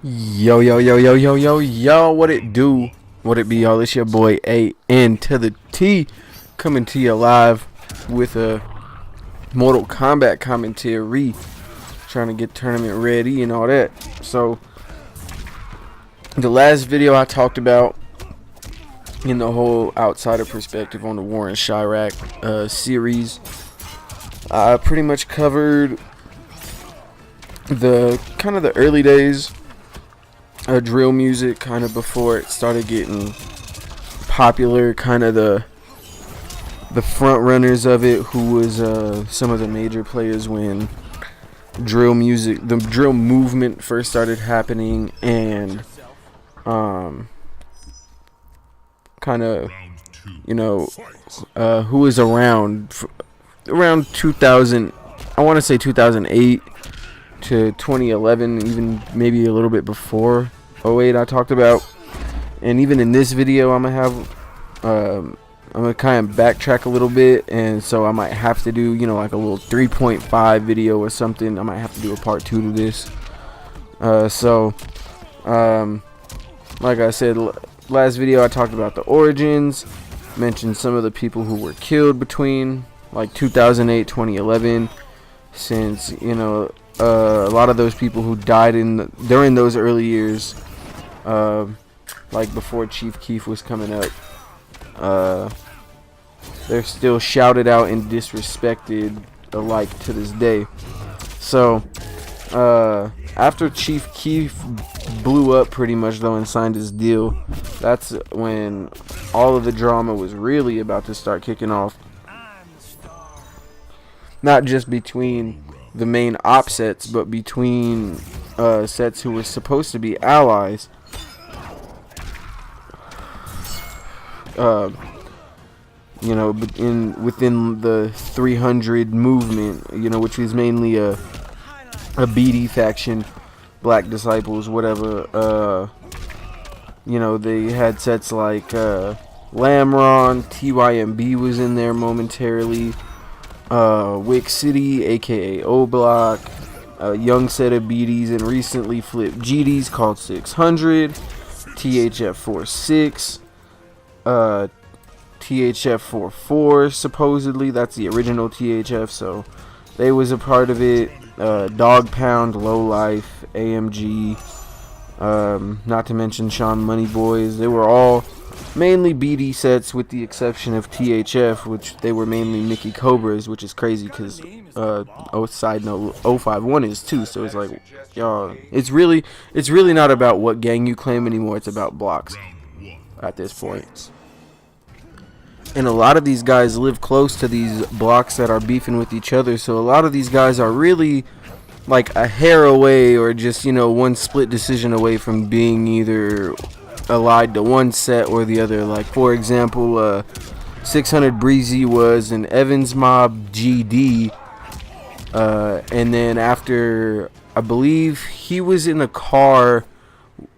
Yo, yo, yo, yo, yo, yo, yo, what it do? What it be, y'all? It's your boy A-N to the T coming to you live with a Mortal Kombat commentary. Trying to get tournament ready and all that. So, the last video I talked about in the whole outsider perspective on the War in Chiraq series, I pretty much covered the kind of the early days drill music, kind of before it started getting popular, kind of the front runners of it, who was some of the major players when drill music, the drill movement first started happening, and kind of, you know, who was around 2000, I want to say 2008 to 2011, even maybe a little bit before 08 I talked about. And even in this video I'm gonna kind of backtrack a little bit, and so I might have to do, you know, like a little 3.5 video or something. I might have to do a part 2 to this. Like I said, last video I talked about the origins, mentioned some of the people who were killed between like 2008 2011, since, you know, a lot of those people who died during those early years, like before Chief Keef was coming up, they're still shouted out and disrespected alike to this day. So after Chief Keef blew up pretty much though and signed his deal, that's when all of the drama was really about to start kicking off. Not just between the main op sets, but between sets who were supposed to be allies. You know, within the 300 movement, you know, which was mainly a BD faction, Black Disciples, whatever. You know, they had sets like Lamron, TYMB was in there momentarily. Wick City, aka O Block, a young set of BDs, and recently flipped GDs called 600, THF 46, THF 44, supposedly that's the original THF, so they was a part of it. Dog Pound, Low Life, AMG, not to mention Sean Money Boys. They were all mainly BD sets, with the exception of THF, which they were mainly Mickey Cobras, which is crazy because side note, 051 is too. So it's like, y'all, it's really not about what gang you claim anymore. It's about blocks at this point. And a lot of these guys live close to these blocks that are beefing with each other, so a lot of these guys are really like a hair away, or just, you know, one split decision away from being either allied to one set or the other. Like, for example, 600 Breezy was an Evans Mob GD, and then after, I believe he was in a car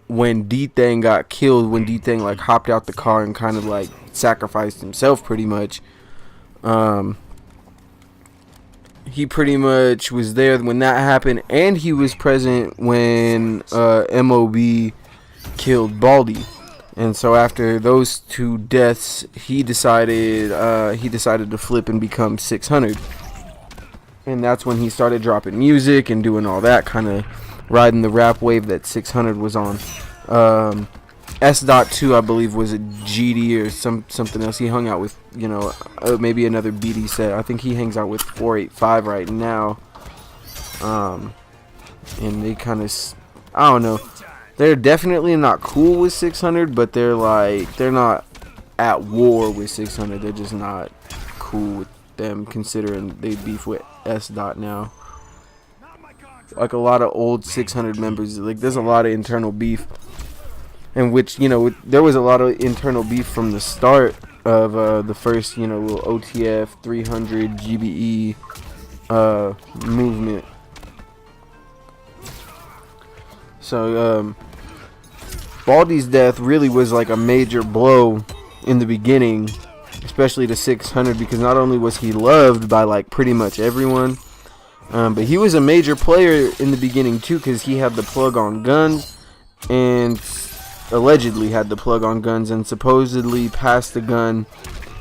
when D-Thang got killed, when D-Thang like hopped out the car and kind of like sacrificed himself pretty much. He pretty much was there when that happened, and he was present when MOB killed Baldy. And so after those two deaths, he decided to flip and become 600. And that's when he started dropping music and doing all that, kind of riding the rap wave that 600 was on. S.2, I believe, was a GD or something else. He hung out with, you know, maybe another BD set. I think he hangs out with 485 right now. And they kind of, I don't know. They're definitely not cool with 600, but they're not at war with 600. They're just not cool with them, considering they beef with S. now. Like a lot of old 600 members, like there's a lot of internal beef, in which, you know, there was a lot of internal beef from the start of the first, you know, little OTF 300 GBE movement. So Baldy's death really was like a major blow in the beginning, especially to 600, because not only was he loved by like pretty much everyone, but he was a major player in the beginning too, because he had the plug on guns, and allegedly had the plug on guns, and supposedly passed the gun,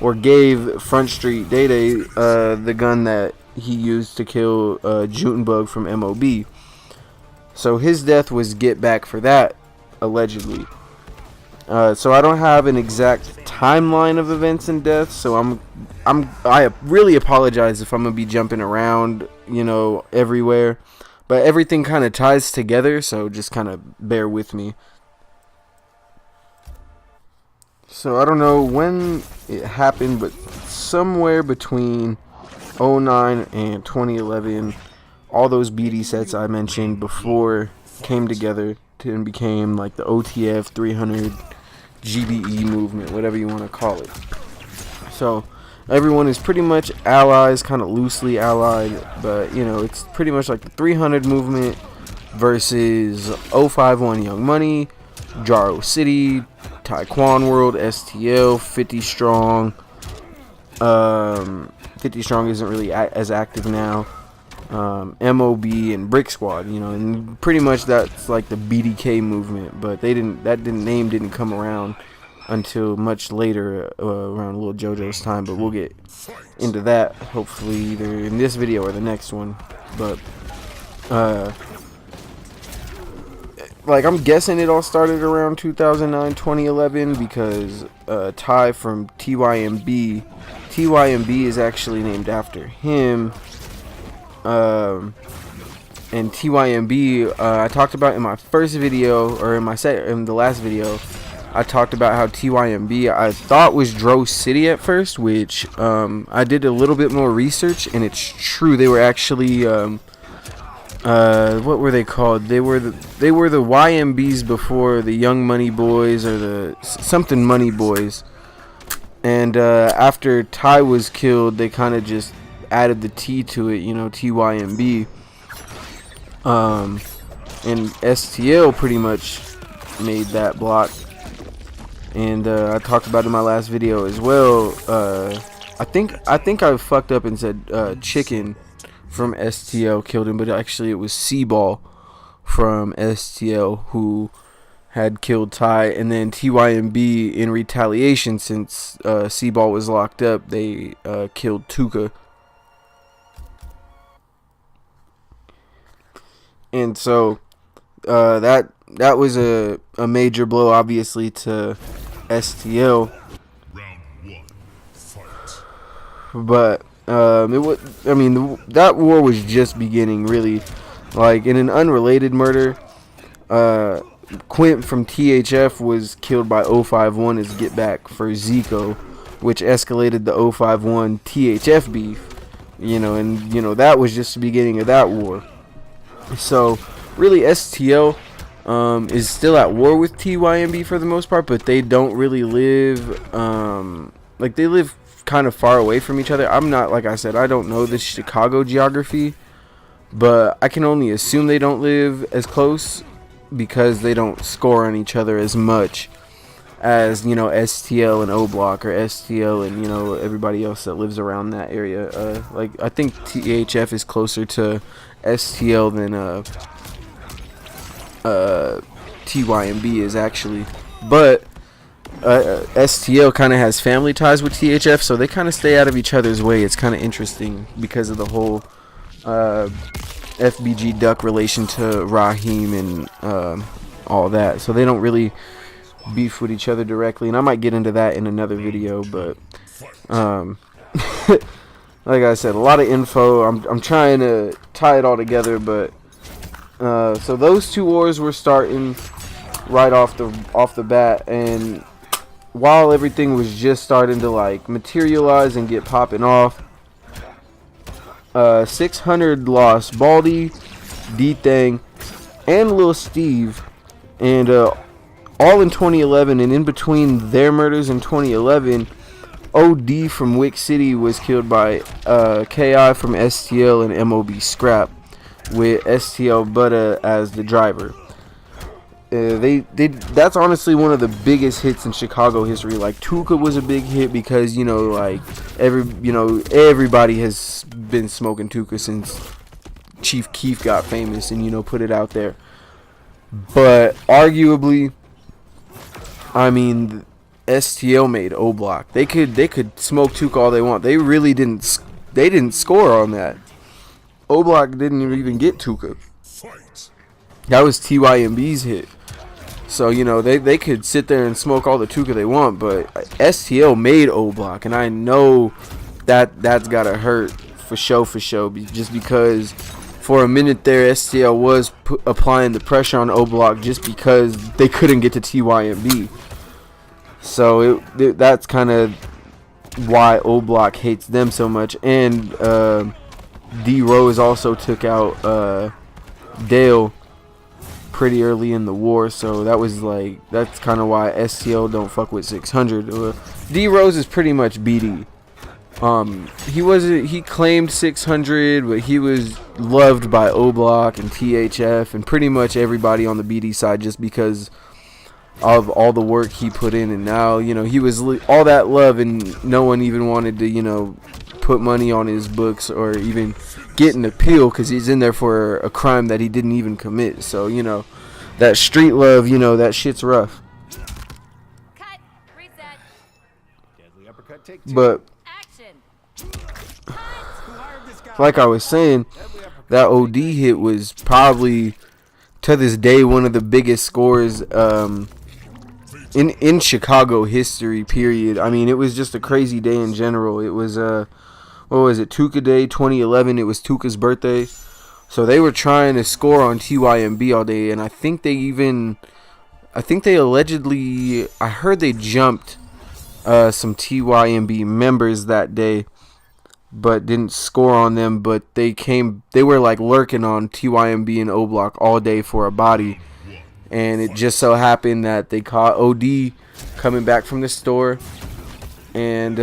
or gave Front Street Day Day the gun that he used to kill Junebug from MOB. So his death was get back for that, allegedly. So I don't have an exact timeline of events and deaths, so I really apologize if I'm gonna be jumping around, you know, everywhere. But everything kind of ties together, so just kind of bear with me. So I don't know when it happened, but somewhere between 09 and 2011, all those BD sets I mentioned before came together and became like the OTF 300 GBE movement, whatever you want to call it. So everyone is pretty much allies, kind of loosely allied, but you know, it's pretty much like the 300 movement versus 051 Young Money, Jaro City, Taekwon World, STL, 50 Strong. 50 Strong isn't really as active now. MOB and Brick Squad, you know, and pretty much that's like the BDK movement, but that name didn't come around until much later, around Lil JoJo's time, but we'll get into that hopefully either in this video or the next one. But like, I'm guessing it all started around 2009, 2011, because Ty from TYMB is actually named after him. And TYMB, I talked about in my first video, or in the last video, I talked about how TYMB I thought was Dro City at first, which I did a little bit more research, and it's true. They were actually what were they called? They were the YMBs before the Young Money Boys, or the something Money Boys. And after Ty was killed, they kind of just added the T to it, you know, TYMB. And STL pretty much made that block. And I talked about it in my last video as well. I think I fucked up and said Chicken from STL killed him, but actually it was C-Ball from STL who had killed Ty, and then TYMB in retaliation, since C-Ball was locked up, they killed Tuka. And so that was a major blow, obviously, to STL. But it was, I mean, that war was just beginning, really. Like, in an unrelated murder, Quint from THF was killed by 051 as get back for Zico, which escalated the 051 THF beef. You know, and you know, that was just the beginning of that war. So really, STL is still at war with TYMB for the most part, but they don't really live like, they live kind of far away from each other. I'm not, like I said, I don't know the Chicago geography, but I can only assume they don't live as close because they don't score on each other as much as, you know, STL and O Block, or STL and, you know, everybody else that lives around that area. Like, I think THF is closer to STL than TYMB is, actually. But STL kind of has family ties with THF, so they kind of stay out of each other's way. It's kind of interesting because of the whole FBG Duck relation to Raheem and all that. So they don't really beef with each other directly, and I might get into that in another video. But like I said, a lot of info. I'm trying to tie it all together, but so those two wars were starting right off the bat, and while everything was just starting to like materialize and get popping off, 600 lost Baldy, D-Thang, and Lil Steve, and all in 2011. And in between their murders in 2011, OD from Wick City was killed by KI from STL and MOB Scrap, with STL Butta as the driver. That's honestly one of the biggest hits in Chicago history. Like, Tuka was a big hit because, you know, like, everybody has been smoking Tuka since Chief Keef got famous and, you know, put it out there. But arguably, I mean, STL made O Block. They could smoke Tuka all they want. They really didn't. They didn't score on that. O Block didn't even get Tuka. That was TYMB's hit. So, you know, they could sit there and smoke all the Tuka they want, but STL made O Block, and I know that's gotta hurt for show, just because for a minute there STL was applying the pressure on O Block just because they couldn't get to TYMB. So that's kind of why O Block hates them so much. And D Rose also took out Dale pretty early in the war, so that's kind of why STL don't fuck with 600. D Rose is pretty much BD. He claimed 600, but he was loved by O Block and THF and pretty much everybody on the BD side just because of all the work he put in. And now, you know, he was all that love and no one even wanted to, you know, put money on his books or even get an appeal because he's in there for a crime that he didn't even commit. So, you know, that street love, you know, that shit's rough. Cut. Reset. Deadly uppercut, take two. But like I was saying, that OD hit was probably to this day one of the biggest scores in Chicago history, period. I mean, it was just a crazy day in general. It was what was it, Tuka Day 2011. It was Tuka's birthday, so they were trying to score on TYMB all day, and I think they allegedly, I heard they jumped some TYMB members that day, but didn't score on them. But they were like lurking on TYMB and O Block all day for a body, and it just so happened that they caught OD coming back from the store, and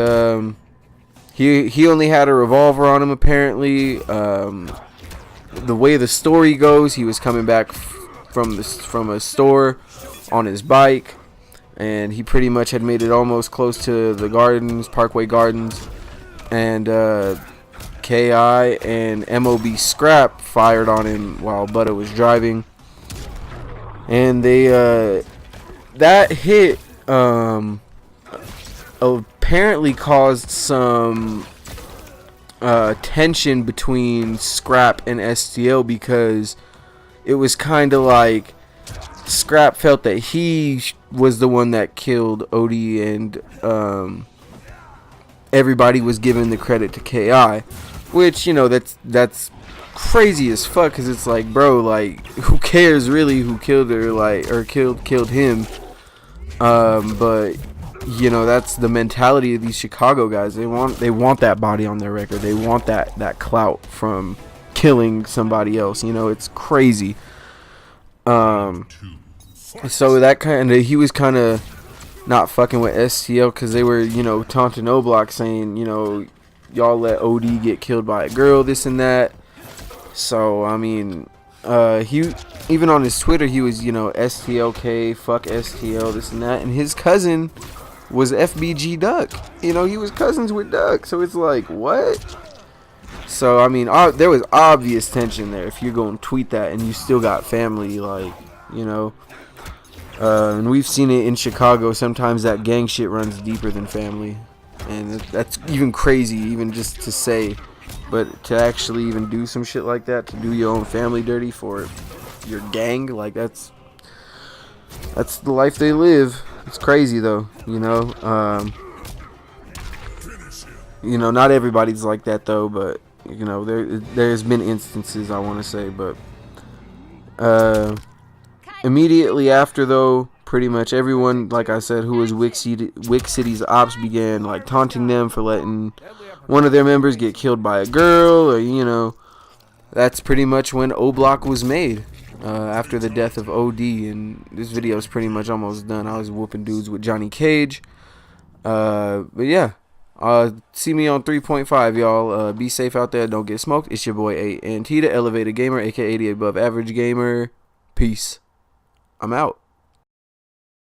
he only had a revolver on him apparently. The way the story goes, he was coming back from a store on his bike, and he pretty much had made it almost close to the gardens, Parkway Gardens, and KI and MOB Scrap fired on him while Butta was driving, and they that hit apparently caused some tension between Scrap and STL, because it was kind of like Scrap felt that he was the one that killed OD, and everybody was giving the credit to KI, which, you know, that's crazy as fuck, because it's like, bro, like, who cares really who killed her, like, or killed him. But you know, that's the mentality of these Chicago guys. They want that body on their record. They want that clout from killing somebody else. You know, it's crazy. So that he was kind of not fucking with STL, because they were, you know, taunting O Block, saying, you know, y'all let OD get killed by a girl, this and that. So I mean, he even on his Twitter, he was, you know, STLK, fuck STL, this and that, and his cousin was FBG Duck. You know, he was cousins with Duck, so it's like, what? So I mean, there was obvious tension there. If you're going to tweet that and you still got family, like, you know, and we've seen it in Chicago. Sometimes that gang shit runs deeper than family, and that's even crazy, even just to say. But to actually even do some shit like that, to do your own family dirty for your gang, like, that's the life they live. It's crazy though, you know. You know, not everybody's like that though, but you know, there's been instances, I want to say. But immediately after though, pretty much everyone, like I said, who was Wick City's ops began like taunting them for letting one of their members get killed by a girl, or, you know, that's pretty much when O Block was made. After the death of OD, and this video is pretty much almost done. I was whooping dudes with Johnny Cage. But yeah, see me on 3.5, y'all. Be safe out there. Don't get smoked. It's your boy A&T, the Elevated Gamer, aka the Above Average Gamer. Peace. I'm out.